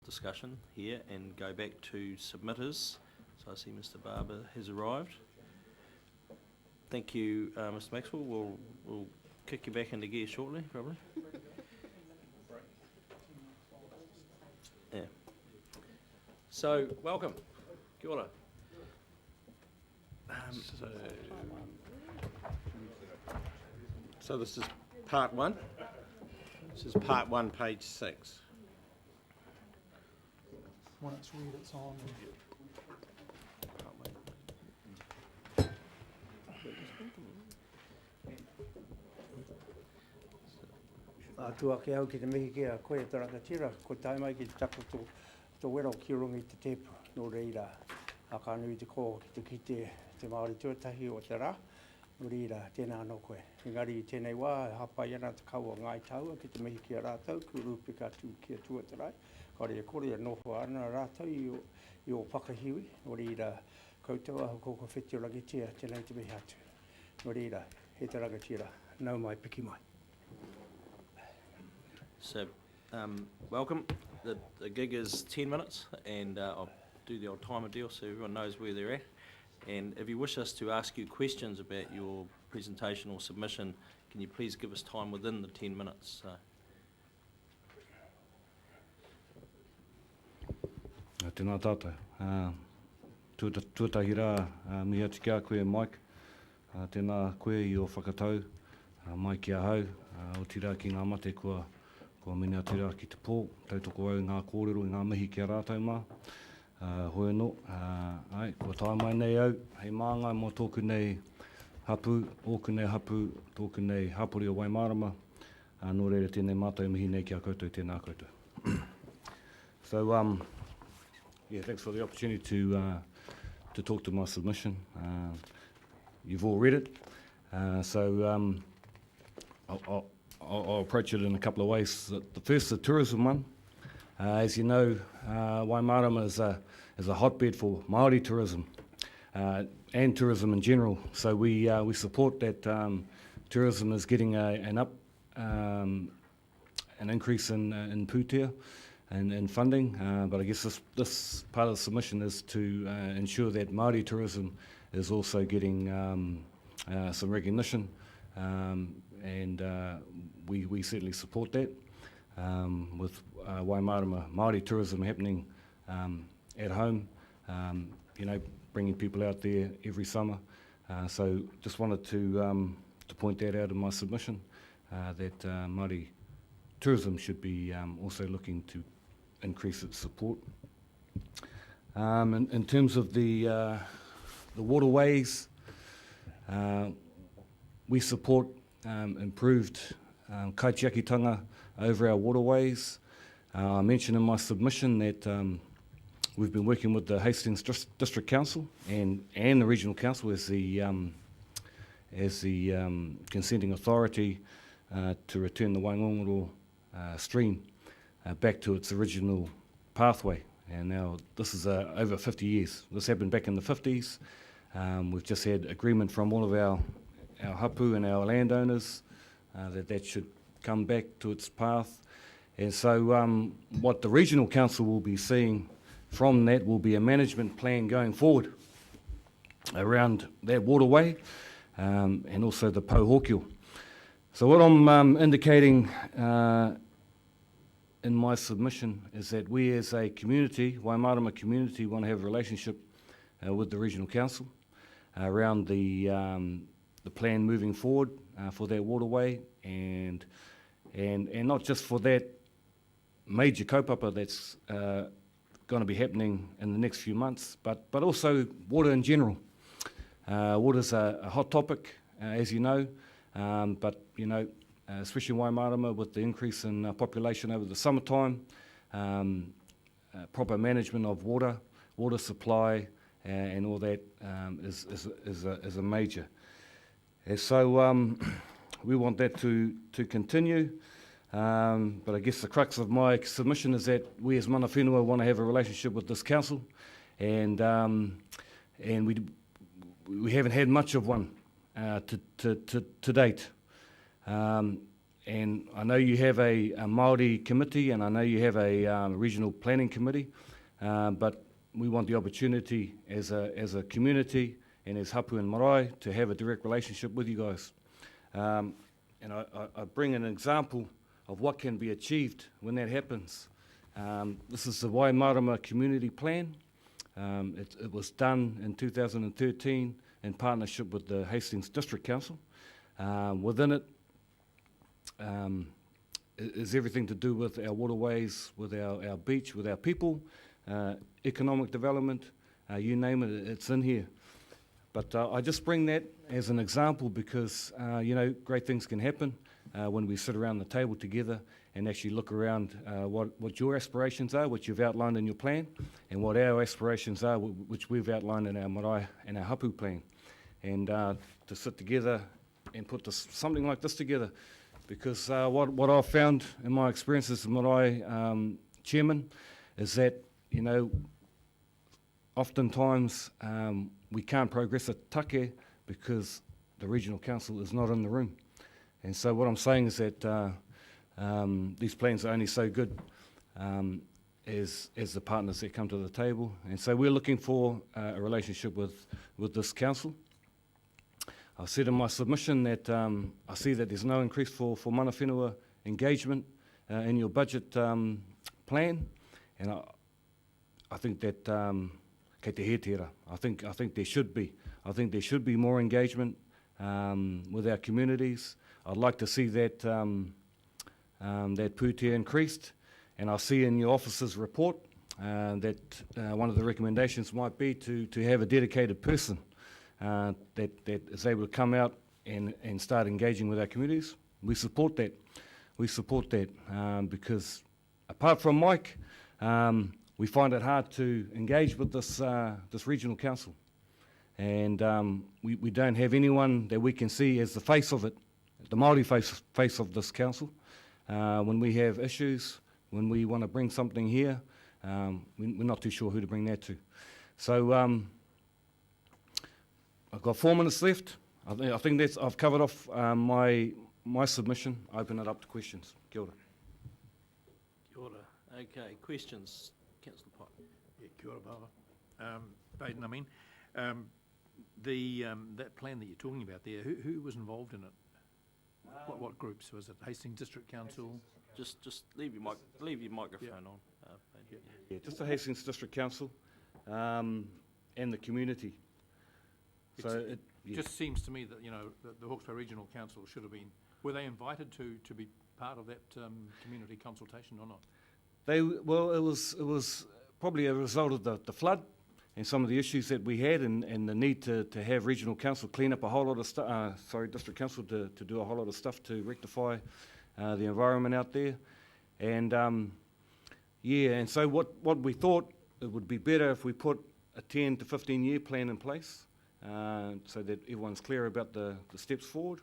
discussion here and go back to submitters. So I see Mr. Barber has arrived. Thank you, Mr. Maxwell. We'll kick you back into gear shortly, probably. Yeah. So, welcome. Kia ora. So this is part one. This is part one, page 6. When it's read, it's on. Tua ke au ki te mihi ki a koe taraka tira, ko tai mai ki te tako tō wero ki rungi te tepu, no reira, a ka nui te ko ki te Maori tuatahi o te rā, no reira, tēnā no koe. Engari tēnei wā, hapai ana te kaua ngai taua ki te mihi ki a rātau, ku rūpika tū ki a tuatarai, kore e kore a noho ana rātau i o whakahiwi, no reira, koutou ahu koko whetio rangitia, tēnei te mihi atu. No reira, he taraka tira, nau mai, piki mai. So, welcome. The gig is 10 minutes, and I'll do the old timer deal so everyone knows where they're at. And if you wish us to ask you questions about your presentation or submission, can you please give us time within the 10 minutes? Tēnā tātou. Tuatahi rā, mihi atu kia koe Mike. Tēnā koe i o whakatau, mai ki a hau. O tira ki ngā mate kua mene atira ki te pō, tautoko au ngā kōrero i ngā mihi ki a rātau mā. Hoi anō, kua tae mai nei au, hei māngai mō tōku nei hapu, ōku nei hapu, tōku nei hapori o Waimarama, nō reira tēnei mātou mihi nei ki a koutou, tēnā koutou. So, thanks for the opportunity to talk to my submission. You've all read it, so I'll approach it in a couple of ways. The first, the tourism one. As you know, Waimarama is a hotbed for Maori tourism and tourism in general. So we support that tourism is getting an increase in pūtea and funding. But I guess this part of the submission is to ensure that Maori tourism is also getting some recognition. And we certainly support that with Waimarama Māori tourism happening at home, bringing people out there every summer. So just wanted to point that out in my submission, that Māori tourism should be also looking to increase its support. In terms of the waterways, we support improved kaitiakitanga over our waterways. I mentioned in my submission that we've been working with the Hastings District Council and the Regional Council as the consenting authority to return the Waingongoro stream back to its original pathway. And now this is over 50 years. This happened back in the 50s. We've just had agreement from all of our hapu and our landowners that should come back to its path. And so what the Regional Council will be seeing from that will be a management plan going forward around that waterway and also the Pauhokio. So what I'm indicating in my submission is that we as a community, Waimarama community, want to have a relationship with the Regional Council around the plan moving forward for that waterway and not just for that major kaupapa that's going to be happening in the next few months, but also water in general. Water's a hot topic, as you know, but especially in Waimarama with the increase in population over the summertime, proper management of water supply, and all that is a major. And so we want that to continue, but I guess the crux of my submission is that we as mana whenua want to have a relationship with this council, and we haven't had much of one to date. And I know you have a Maori committee, and I know you have a regional planning committee, but we want the opportunity as a community and as hapu and marae to have a direct relationship with you guys. And I bring an example of what can be achieved when that happens. This is the Waimarama Community Plan. It was done in 2013 in partnership with the Hastings District Council. Within it is everything to do with our waterways, with our beach, with our people, economic development, you name it, it's in here. But I just bring that as an example because, great things can happen when we sit around the table together and actually look around what your aspirations are, what you've outlined in your plan, and what our aspirations are, which we've outlined in our marae and our hapu plan. And to sit together and put something like this together, because what I've found in my experience as a marae chairman is that, oftentimes we can't progress a take because the regional council is not in the room. And so what I'm saying is that these plans are only so good as the partners that come to the table. And so we're looking for a relationship with this council. I said in my submission that I see that there's no increase for mana whenua engagement in your budget plan, and I think that kei te hetera, I think there should be. I think there should be more engagement with our communities. I'd like to see that that pūtea increased, and I see in your officer's report that one of the recommendations might be to have a dedicated person that is able to come out and start engaging with our communities. We support that. We support that because apart from Mike, we find it hard to engage with this regional council. And we don't have anyone that we can see as the face of it, the Maori face of this council. When we have issues, when we want to bring something here, we're not too sure who to bring that to. So I've got 4 minutes left. I think I've covered off my submission. Open it up to questions. Kia ora. Kia ora. Okay, questions? Councillor Pike. Yeah, kia ora, Barber. Bayden, I mean, that plan that you're talking about there, who was involved in it? What groups? Was it Hastings District Council? Just leave your microphone on. Bayden. Yeah, just the Hastings District Council and the community. So it just seems to me that the Hawke's Bay Regional Council should have been. Were they invited to be part of that community consultation or not? It was probably a result of the flood and some of the issues that we had and the need to have regional council clean up a whole lot of stuff, district council to do a whole lot of stuff to rectify the environment out there. And and so what we thought it would be better if we put a 10 to 15 year plan in place so that everyone's clear about the steps forward.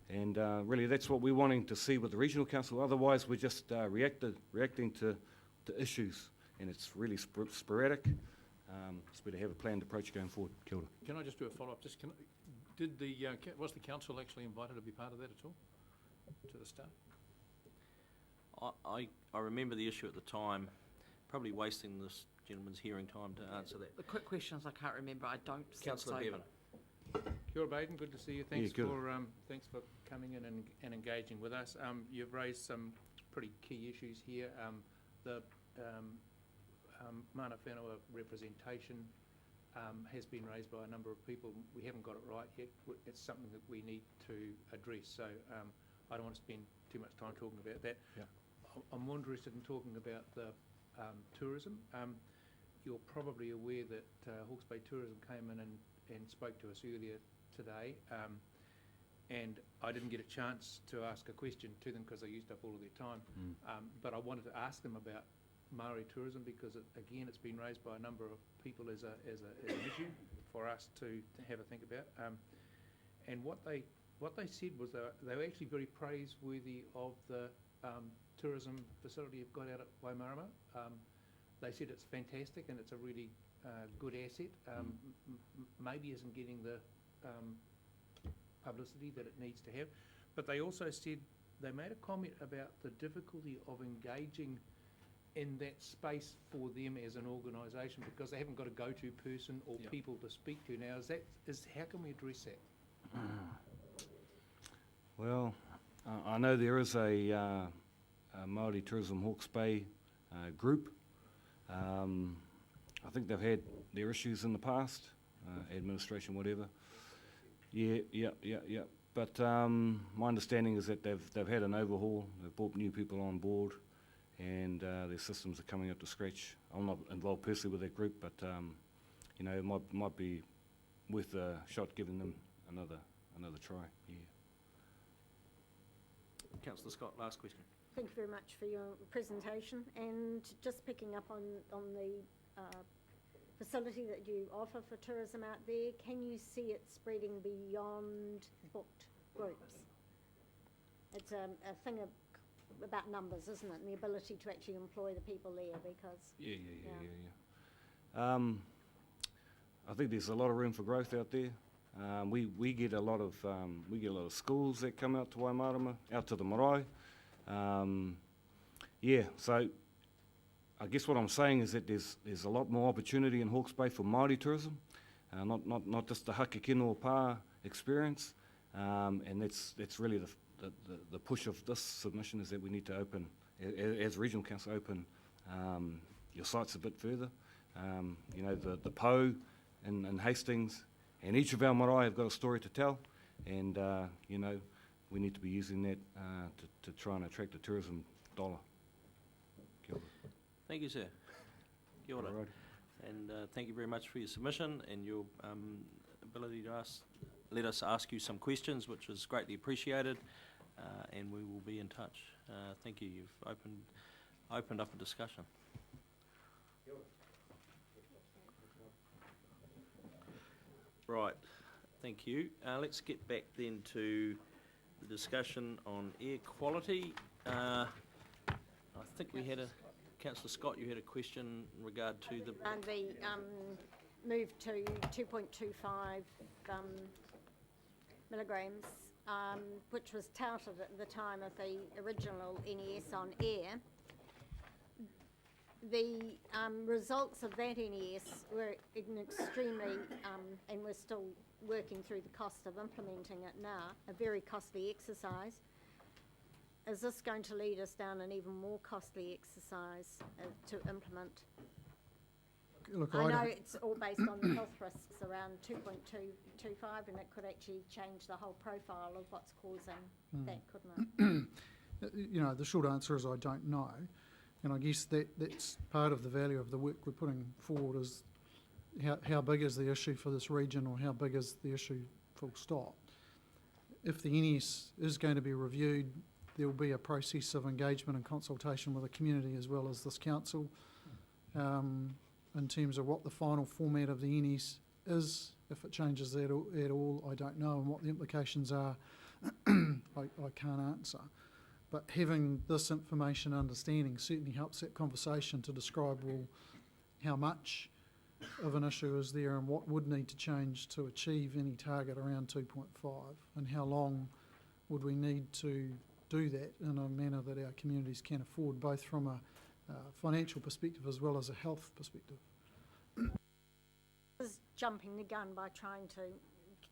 And really that's what we're wanting to see with the regional council. Otherwise we're just reacting to issues, and it's really sporadic. It's better to have a planned approach going forward. Kia ora. Can I just do a follow-up? Was the council actually invited to be part of that at all, to the start? I remember the issue at the time, probably wasting this gentleman's hearing time to answer that. The quick questions I can't remember. I don't think Councillor so. Bevan. Kia ora, Bayden, good to see you. Thanks good. Thanks for coming in and engaging with us. You've raised some pretty key issues here. The mana whenua representation has been raised by a number of people. We haven't got it right yet. It's something that we need to address. So I don't want to spend too much time talking about that. Yeah. I'm more interested in talking about the tourism. You're probably aware that Hawke's Bay Tourism came in and spoke to us earlier today, and I didn't get a chance to ask a question to them because I used up all of their time. But I wanted to ask them about Maori tourism because, again, it's been raised by a number of people as an issue for us to have a think about. And what they said was they were actually very praiseworthy of the tourism facility you've got out at Waimarama. They said it's fantastic and it's a really good asset. Maybe isn't getting the publicity that it needs to have. But they also said they made a comment about the difficulty of engaging in that space for them as an organisation because they haven't got a go-to person or people to speak to. Now, how can we address that? Well, I know there is a Maori Tourism Hawke's Bay group. I think they've had their issues in the past, administration, whatever. Yeah. But my understanding is that they've had an overhaul. They've brought new people on board, and their systems are coming up to scratch. I'm not involved personally with that group, but you know, it might be worth a shot giving them another try. Yeah. Councillor Scott, last question. Thank you very much for your presentation, and just picking up on the facility that you offer for tourism out there, can you see it spreading beyond booked groups? It's a thing about numbers, isn't it, and the ability to actually employ the people there, because... Yeah. I think there's a lot of room for growth out there. We get a lot of schools that come out to Waimarama, out to the marae. So I guess what I'm saying is that there's a lot more opportunity in Hawke's Bay for Maori tourism, not just the Hakekino Pā experience, and that's really the push of this submission, is that we need to open, as Regional Council, open your sites a bit further. You know, the Pou and Hastings, and each of our marae have got a story to tell, and you know, we need to be using that to try and attract the tourism dollar. Kia ora. Thank you, sir. Kia ora. Alrighty. And thank you very much for your submission and your ability to let us ask you some questions, which is greatly appreciated, and we will be in touch. Thank you. You've opened up a discussion. Right, thank you. Let's get back then to the discussion on air quality. I think we had Councillor Scott, you had a question in regard to the... And the move to 2.25 milligrams, which was touted at the time of the original NES on air. The results of that NES were extremely, and we're still working through the cost of implementing it now, a very costly exercise. Is this going to lead us down an even more costly exercise to implement? Look, I know it's all based on the health risks around 2.225, and it could actually change the whole profile of what's causing that, couldn't it? You know, the short answer is I don't know. And I guess that's part of the value of the work we're putting forward, is how big is the issue for this region, or how big is the issue full stop. If the NES is going to be reviewed, there will be a process of engagement and consultation with the community as well as this council in terms of what the final format of the NES is. If it changes at all, I don't know, and what the implications are, I can't answer. But having this information understanding certainly helps that conversation to describe, well, how much of an issue is there and what would need to change to achieve any target around 2.5, and how long would we need to do that in a manner that our communities can afford, both from a financial perspective as well as a health perspective. I was jumping the gun by trying to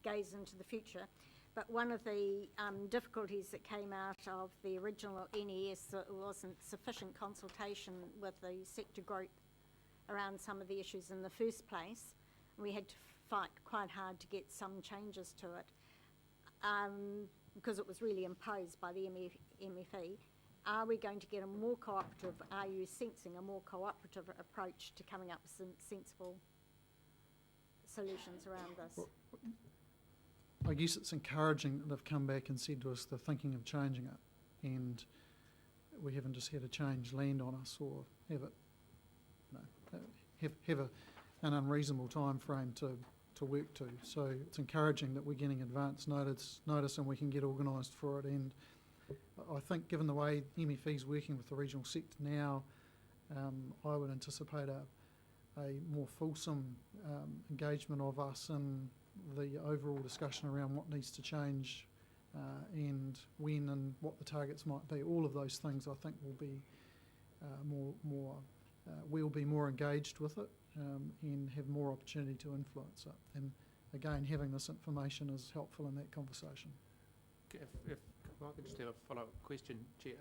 gaze into the future. But one of the difficulties that came out of the original NES, that there wasn't sufficient consultation with the sector group around some of the issues in the first place. We had to fight quite hard to get some changes to it because it was really imposed by the MFE. Are we going to get a more cooperative, are you sensing a more cooperative approach to coming up with some sensible solutions around this? Well, I guess it's encouraging that they've come back and said to us they're thinking of changing it, and we haven't just had a change land on us or have it, have an unreasonable time frame to work to. So it's encouraging that we're getting advance notice and we can get organised for it. And I think, given the way MFE is working with the regional sector now, I would anticipate a more fulsome engagement of us in the overall discussion around what needs to change and when and what the targets might be. All of those things I think will be we'll be more engaged with it and have more opportunity to influence it. And again, having this information is helpful in that conversation. If I could just have a follow-up question, Chair.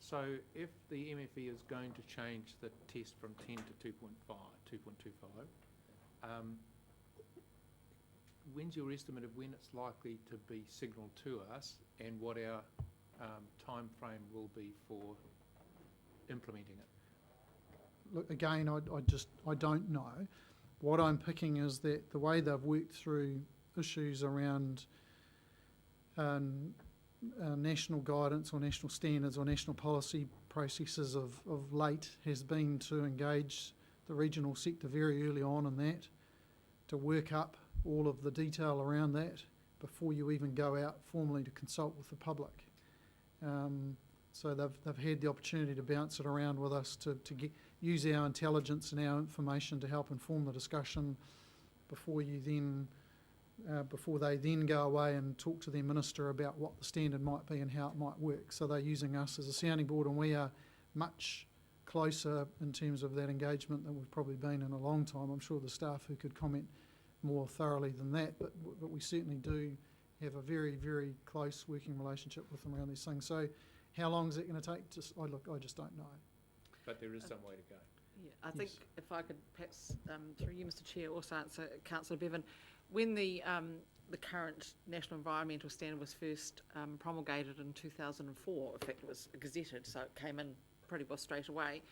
So if the MFE is going to change the test from 10 to 2.25, when's your estimate of when it's likely to be signalled to us, and what our time frame will be for implementing it? Look, again, I don't know. What I'm picking is that the way they've worked through issues around national guidance or national standards or national policy processes of late has been to engage the regional sector very early on in that, to work up all of the detail around that before you even go out formally to consult with the public. So they've had the opportunity to bounce it around with us to use our intelligence and our information to help inform the discussion before they then go away and talk to their minister about what the standard might be and how it might work. So they're using us as a sounding board, and we are much closer in terms of that engagement than we've probably been in a long time. I'm sure the staff who could comment more thoroughly than that, but we certainly do have a very, very close working relationship with them around these things. So how long is it going to take? I just don't know. But there is some way to go. Yeah, I think if I could perhaps, through you, Mr Chair, also answer Councillor Bevan, when the current National Environmental Standard was first promulgated in 2004, in fact it was gazetted, so it came in pretty well straight away,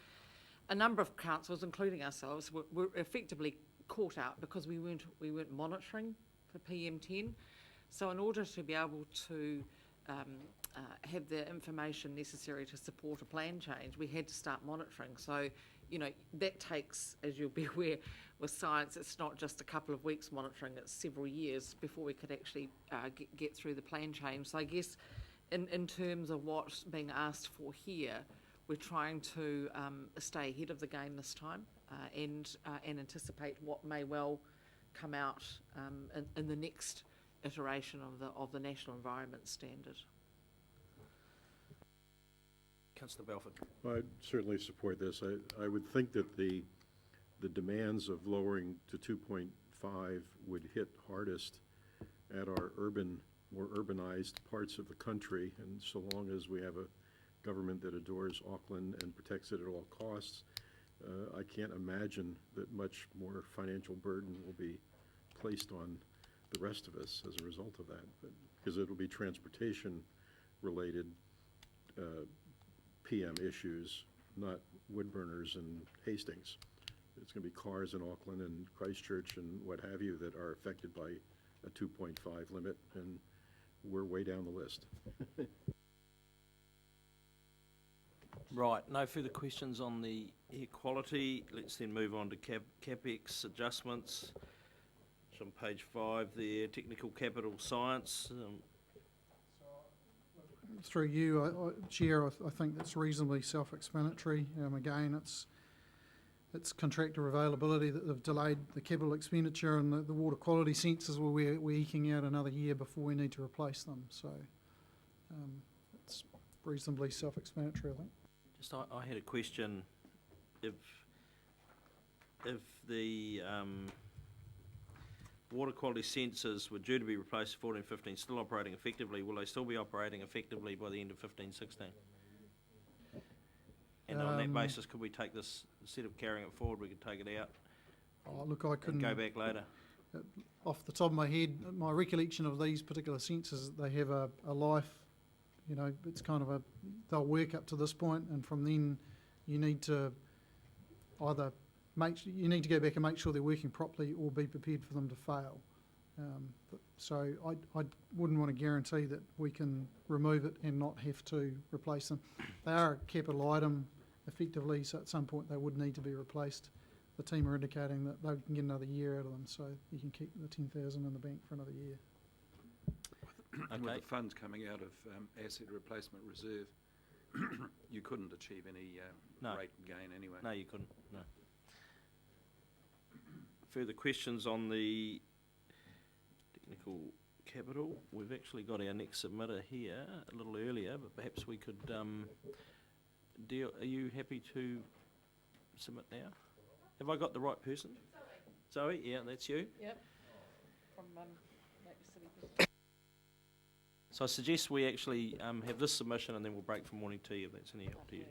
a number of councils, including ourselves, were effectively caught out because we weren't monitoring for PM10. So in order to be able to have the information necessary to support a plan change, we had to start monitoring. So, you know, that takes, as you'll be aware, with science, it's not just a couple of weeks monitoring, it's several years before we could actually get through the plan change. So I guess in terms of what's being asked for here, we're trying to stay ahead of the game this time and anticipate what may well come out in the next iteration of the National Environment Standard. Councillor Belford. I certainly support this. I would think that the demands of lowering to 2.5 would hit hardest at our more urbanized parts of the country, and so long as we have a government that adores Auckland and protects it at all costs, I can't imagine that much more financial burden will be placed on the rest of us as a result of that, because it'll be transportation-related PM issues, not wood burners in Hastings. It's going to be cars in Auckland and Christchurch and what have you that are affected by a 2.5 limit, and we're way down the list. Right, no further questions on the air quality. Let's then move on to CapEx adjustments. It's on page 5 there, technical capital science. Through you, Chair, I think that's reasonably self-explanatory. Again, it's contractor availability that they've delayed the capital expenditure, and the water quality sensors we're eking out another year before we need to replace them. So it's reasonably self-explanatory, I think. Just I had a question. If the water quality sensors were due to be replaced 14-15, still operating effectively, will they still be operating effectively by the end of 15-16? And on that basis, could we take this, instead of carrying it forward, we could take it out? Oh, look, I couldn't go back later. Off the top of my head, my recollection of these particular sensors, they have a life. You know, it's kind of they'll work up to this point, and from then you need to either you need to go back and make sure they're working properly, or be prepared for them to fail. So I wouldn't want to guarantee that we can remove it and not have to replace them. They are a capital item, effectively, so at some point they would need to be replaced. The team are indicating that they can get another year out of them, so you can keep the 10,000 in the bank for another year. And with the funds coming out of asset replacement reserve, you couldn't achieve any rate gain anyway. No, you couldn't. No. Further questions on the technical Capital. We've actually got our next submitter here a little earlier, but perhaps we could deal. Are you happy to submit now? Have I got the right person? Zoe, yeah, that's you. Yep. From City. So I suggest we actually have this submission and then we'll break for morning tea if that's any help to you.